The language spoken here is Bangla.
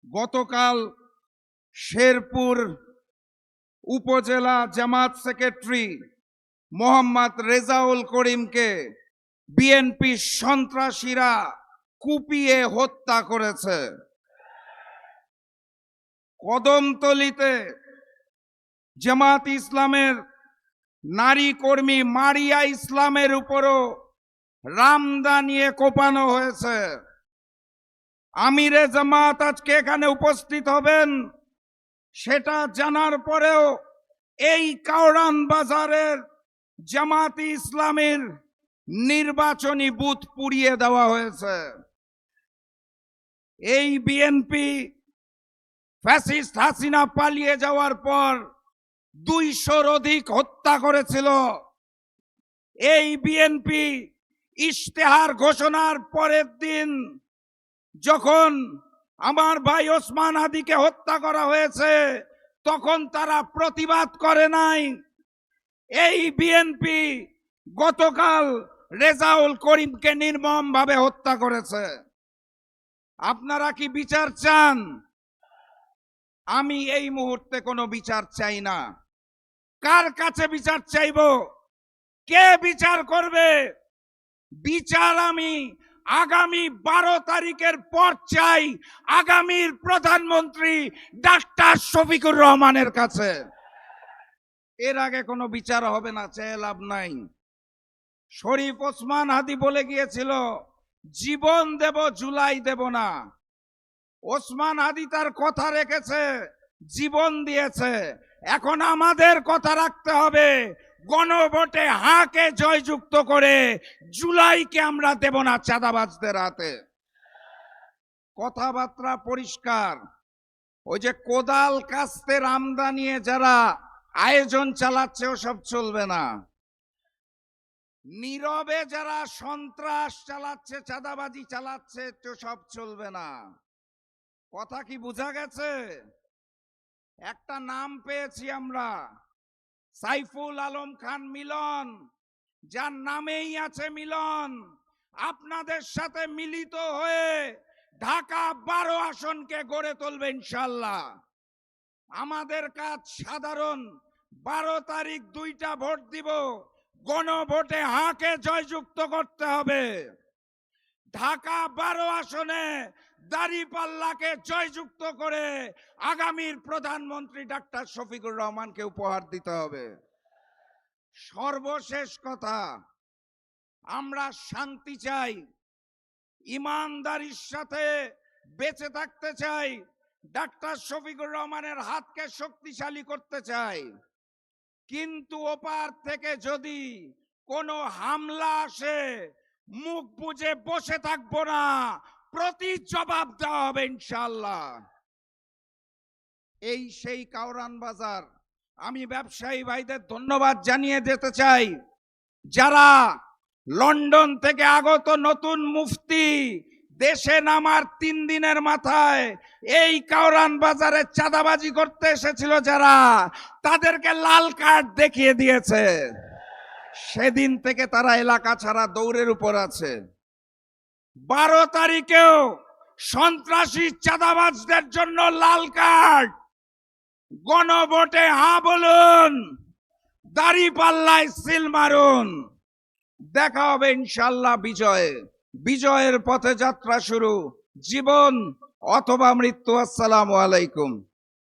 গতকাল শেরপুর উপজেলা জামাত সেক্রেটারি মোহাম্মদ রেজাউল করিমকে বিএনপি সন্ত্রাসীরা কুপিয়ে হত্যা করেছে। কদমতলীতে জামাত ইসলামের নারী কর্মী মারিয়া ইসলামের উপরও রামদা নিয়ে কোপানো হয়েছে। আমিরে জামাত আজকে এখানে উপস্থিত হবেন সেটা জানার পরেও এই কাওরান বাজারের জামাতি ইসলামের নির্বাচনী বুথ পুড়িয়ে দেওয়া হয়েছে। এই বিএনপি ফ্যাসিস্ট হাসিনা পালিয়ে যাওয়ার পর 200-র অধিক হত্যা করেছিল। এই বিএনপি ইশতেহার ঘোষণার পরের দিন যখন আমার ভাই ওসমান হাদিকে হত্যা করা হয়েছে তখন তারা প্রতিবাদ করে নাই। এই বিএনপি গতকাল রেজাউল করিমকে নির্মমভাবে হত্যা করেছে। আপনারা কি বিচার চান? আমি এই মুহূর্তে কোনো বিচার চাই না। কার কাছে বিচার চাইব? কে বিচার করবে? বিচার আমি আগামী 12 তারিখের পর চাই আগামীর প্রধানমন্ত্রী ডাক্তার শফিকুর রহমানের কাছে। এর আগে কোনো বিচার হবে না, চেয়ে লাভ নাই। শরীফ ওসমান হাদি বলে গিয়েছিল জীবন দেব, জুলাই দেব না। ওসমান হাদি তার কথা রেখেছে, জীবন দিয়েছে। এখন আমাদের কথা রাখতে হবে, গণভোটে হাকে জয়যুক্ত করে জুলাইকে আমরা দেব না চাঁদাবাজদের হাতে। কথাবার্তা পরিষ্কার। ওই যে কোদাল কাস্তে রামদা নিয়ে যারা আয়োজন চালাচ্ছে ওসব চলবে না। নীরবে যারা সন্ত্রাস চালাচ্ছে, চাঁদাবাজি চালাচ্ছে, তো সব চলবে না। কথা কি বোঝা গেছে? একটা নাম পেয়েছি আমরা, সাইফুল আলম খান মিলন, যার নামেই আছে মিলন। আপনাদের সাথে মিলিত হয়ে ঢাকা 12 আসনকে গড়ে তুলবে ইনশাআল্লাহ। আমাদের কাজ সাধারণ, 12 তারিখ 2টা ভোট দিব, গণভোটে হাকে জয়যুক্ত করতে হবে। ঢাকা 12 আসনে দাঁড়িপাল্লাকে জয়যুক্ত করে আগামীর প্রধানমন্ত্রী ডাক্তার শফিকুর রহমানকে উপহার দিতে হবে। সর্বশেষ কথা, আমরা শান্তি চাই, ইমানদারির সাথে বেঁচে থাকতে চাই, ডাক্তার শফিকুর রহমানের হাতকে শক্তিশালী করতে চাই। কিন্তু ওপার থেকে যদি কোনো হামলা আসে মুখ বুজে বসে থাকবো না, প্রতি জবাব দেওয়া হবে ইনশাআল্লাহ। এই সেই কাওরান বাজার। আমি ব্যবসায়ী ভাইদের ধন্যবাদ জানিয়ে যেতে চাই, যারা লন্ডন থেকে আগত নতুন মুফতি দেশে নামার 3 দিনের মাথায় এই কাওরান বাজারে চাঁদাবাজি করতে এসেছিল, যারা তাদেরকে লাল কার্ড দেখিয়ে দিয়েছে। সেদিন থেকে তারা এলাকা ছাড়া দৌড়ের উপর আছে। 12 তারিখেও সন্ত্রাসী চাঁদাবাজদের জন্য লাল কার্ড। গণভোটে হ্যাঁ বলুন, দাঁড়িপাল্লায় সিল মারুন। দেখা হবে ইনশাআল্লাহ বিজয়ে। বিজয়ের পথে যাত্রা শুরু, জীবন অথবা মৃত্যু। আসসালামু আলাইকুম।